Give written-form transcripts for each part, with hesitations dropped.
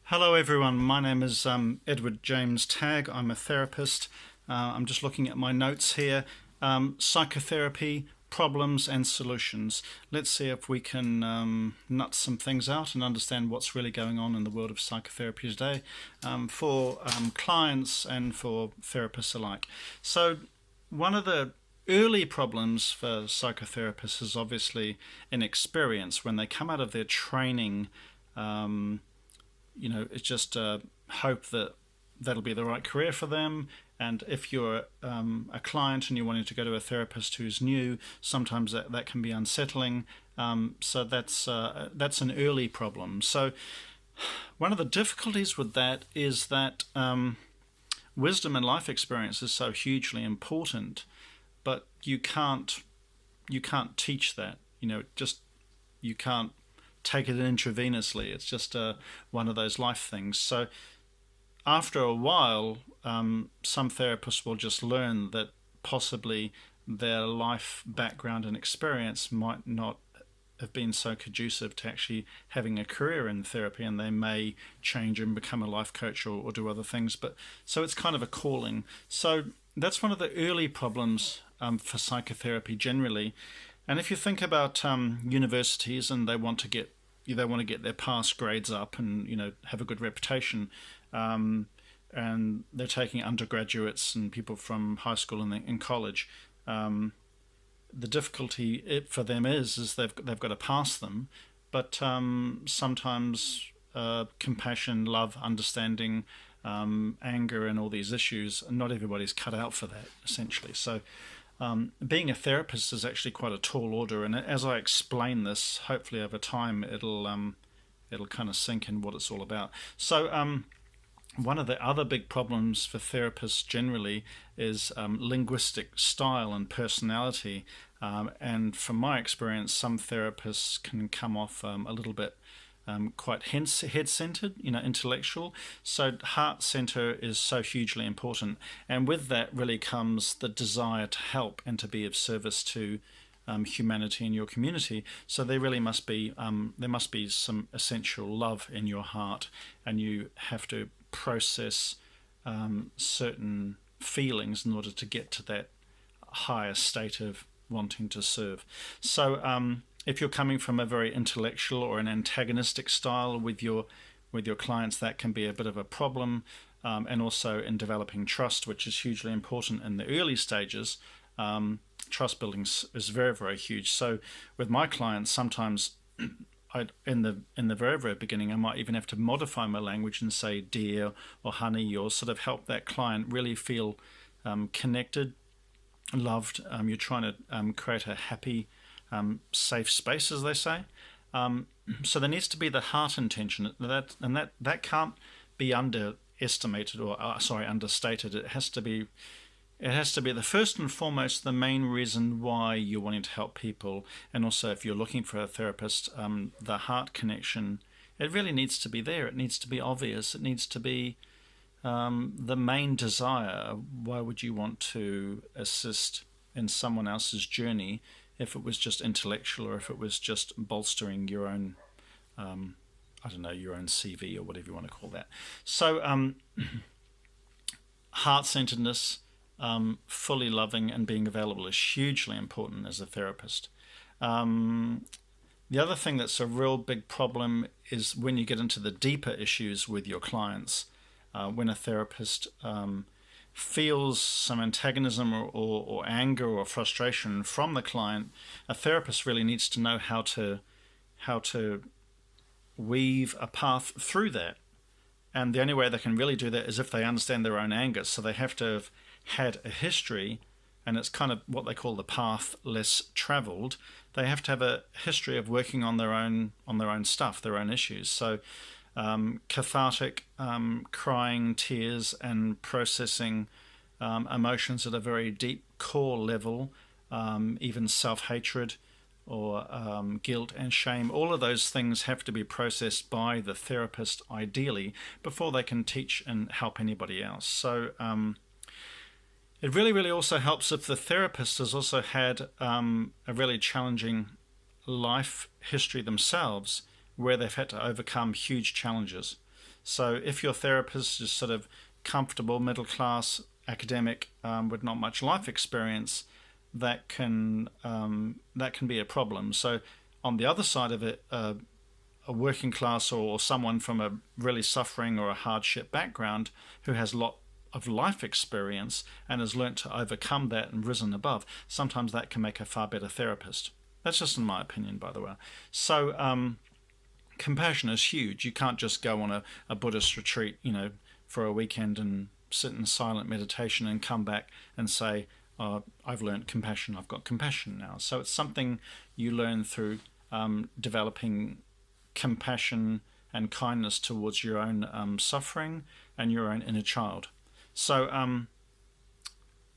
Hello everyone, my name is Edward James Tagg. I'm a therapist. I'm just looking at my notes here. Psychotherapy, problems and solutions. Let's see if we can nut some things out and understand what's really going on in the world of psychotherapy today for clients and for therapists alike. So one of the early problems for psychotherapists is obviously inexperience. When they come out of their training, it's just hope that that'll be the right career for them. And if you're a client and you're wanting to go to a therapist who's new, sometimes that can be unsettling. So that's an early problem. So one of the difficulties with that is that wisdom and life experience is so hugely important, but you can't teach that. You can't take it intravenously. It's just one of those life things. So after a while, some therapists will just learn that possibly their life background and experience might not have been so conducive to actually having a career in therapy, and they may change and become a life coach or do other things. But so it's kind of a calling. So that's one of the early problems for psychotherapy generally. And if you think about universities and they want to get their pass grades up and have a good reputation, and they're taking undergraduates and people from high school and college, the difficulty for them is they've got to pass them, but sometimes compassion, love, understanding, anger, and all these issues, not everybody's cut out for that essentially. So being a therapist is actually quite a tall order, and as I explain this, hopefully over time it'll kind of sink in what it's all about. So one of the other big problems for therapists generally is linguistic style and personality, and from my experience, some therapists can come off a little bit quite head-centered, intellectual. So heart center is so hugely important, and with that really comes the desire to help and to be of service to humanity in your community. So there really must be some essential love in your heart, and you have to process certain feelings in order to get to that higher state of wanting to serve. So if you're coming from a very intellectual or an antagonistic style with your clients, that can be a bit of a problem, and also in developing trust, which is hugely important in the early stages. Trust building is very, very huge. So with my clients, sometimes in the very, very beginning, I might even have to modify my language and say dear or honey, or sort of help that client really feel connected, loved. You're trying to create a happy, safe space, as they say. So there needs to be the heart intention, that can't be underestimated or understated. It has to be the first and foremost the main reason why you're wanting to help people. And also, if you're looking for a therapist, the heart connection, it really needs to be there. It needs to be obvious. It needs to be the main desire. Why would you want to assist in someone else's journey if it was just intellectual, or if it was just bolstering your own, your own CV or whatever you want to call that? So heart-centeredness, fully loving and being available is hugely important as a therapist. The other thing that's a real big problem is when you get into the deeper issues with your clients. When a therapist feels some antagonism or anger or frustration from the client, a therapist really needs to know how to weave a path through that. And the only way they can really do that is if they understand their own anger. So they have to have had a history, and it's kind of what they call the path less traveled. They have to have a history of working on their own stuff, their own issues. So cathartic, crying, tears, and processing emotions at a very deep core level, even self-hatred or guilt and shame. All of those things have to be processed by the therapist, ideally, before they can teach and help anybody else. So it really, really also helps if the therapist has also had a really challenging life history themselves, where they've had to overcome huge challenges. So if your therapist is sort of comfortable, middle class, academic, with not much life experience, that can be a problem. So on the other side of it, a working class or someone from a really suffering or a hardship background who has a lot of life experience and has learnt to overcome that and risen above, sometimes that can make a far better therapist. That's just in my opinion, by the way. So compassion is huge. You can't just go on a Buddhist retreat, for a weekend and sit in silent meditation and come back and say, oh, I've learned compassion, I've got compassion now. So it's something you learn through developing compassion and kindness towards your own suffering and your own inner child. So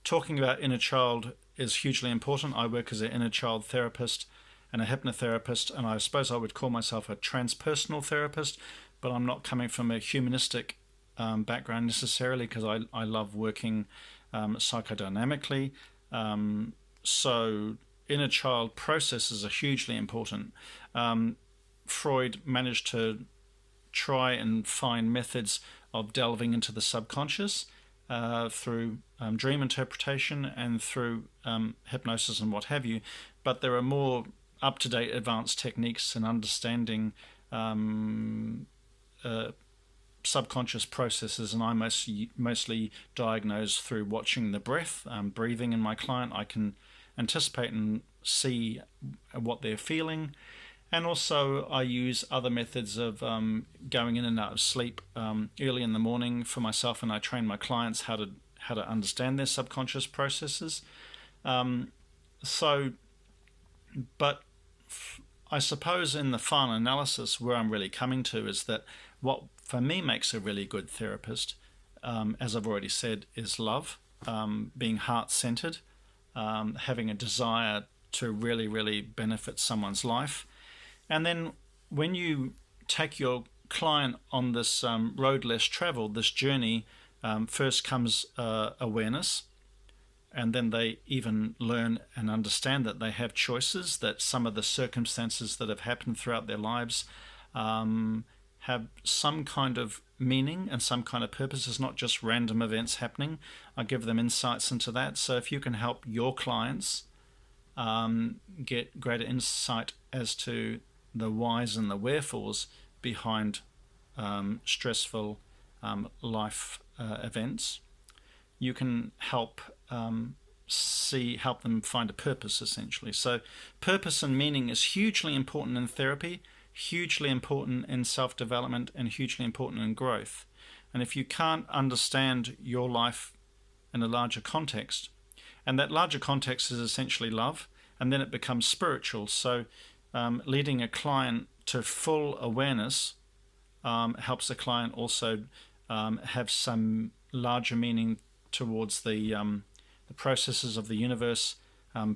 talking about inner child is hugely important. I work as an inner child therapist and a hypnotherapist, and I suppose I would call myself a transpersonal therapist, but I'm not coming from a humanistic background necessarily, because I love working psychodynamically. So inner child processes are hugely important. Freud managed to try and find methods of delving into the subconscious through dream interpretation and through hypnosis and what have you. But there are more up-to-date advanced techniques in understanding subconscious processes, and I mostly diagnose through watching the breath, breathing in my client. I can anticipate and see what they're feeling. And also I use other methods of going in and out of sleep early in the morning for myself, and I train my clients how to understand their subconscious processes. But I suppose in the final analysis, where I'm really coming to is that what for me makes a really good therapist, as I've already said, is love, being heart-centered, having a desire to really, really benefit someone's life. And then when you take your client on this road less traveled, this journey, first comes awareness, and then they even learn and understand that they have choices, that some of the circumstances that have happened throughout their lives have some kind of meaning and some kind of purpose. It's not just random events happening. I give them insights into that. So if you can help your clients get greater insight as to the whys and the wherefores behind stressful life events, you can help them find a purpose, essentially. So purpose and meaning is hugely important in therapy, hugely important in self-development, and hugely important in growth. And if you can't understand your life in a larger context, and that larger context is essentially love, and then it becomes spiritual. So leading a client to full awareness helps the client also have some larger meaning towards the processes of the universe,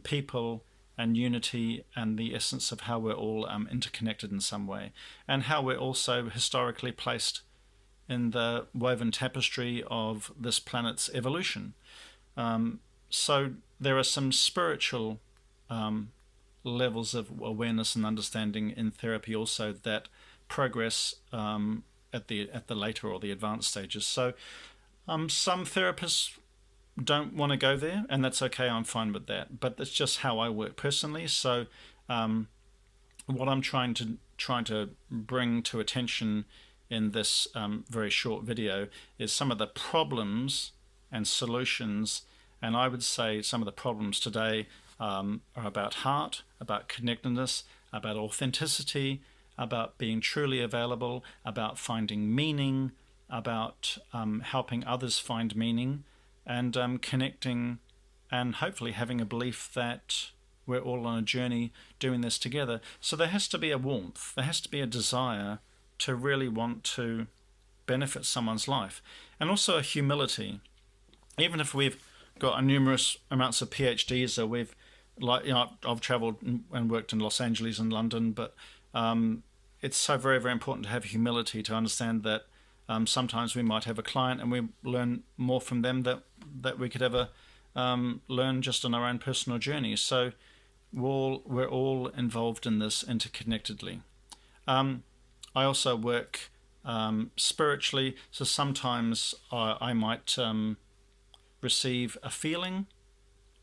people, and unity, and the essence of how we're all interconnected in some way, and how we're also historically placed in the woven tapestry of this planet's evolution. So there are some spiritual levels of awareness and understanding in therapy also that progress at the later or the advanced stages. So some therapists don't want to go there, and that's okay. I'm fine with that, but that's just how I work personally. So what I'm trying to bring to attention in this very short video is some of the problems and solutions. And I would say some of the problems today are about heart, about connectedness, about authenticity, about being truly available, about finding meaning, about helping others find meaning, and connecting, and hopefully having a belief that we're all on a journey doing this together. So there has to be a warmth, there has to be a desire to really want to benefit someone's life, and also a humility. Even if we've got numerous amounts of PhDs, or I've traveled and worked in Los Angeles and London, but it's so very, very important to have humility, to understand that sometimes we might have a client and we learn more from them that we could ever learn just on our own personal journey. So we're all involved in this interconnectedly. I also work spiritually. So sometimes I might receive a feeling,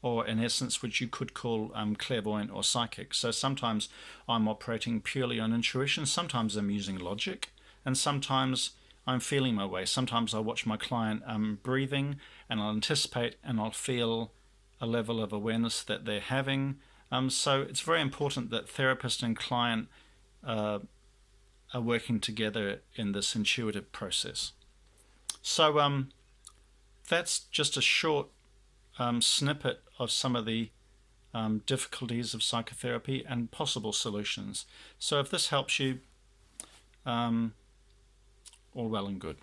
or in essence, which you could call clairvoyant or psychic. So sometimes I'm operating purely on intuition, sometimes I'm using logic, and sometimes I'm feeling my way. Sometimes I watch my client breathing, and I'll anticipate and I'll feel a level of awareness that they're having. So it's very important that therapist and client are working together in this intuitive process. So that's just a short snippet of some of the difficulties of psychotherapy and possible solutions. So if this helps you, all well and good.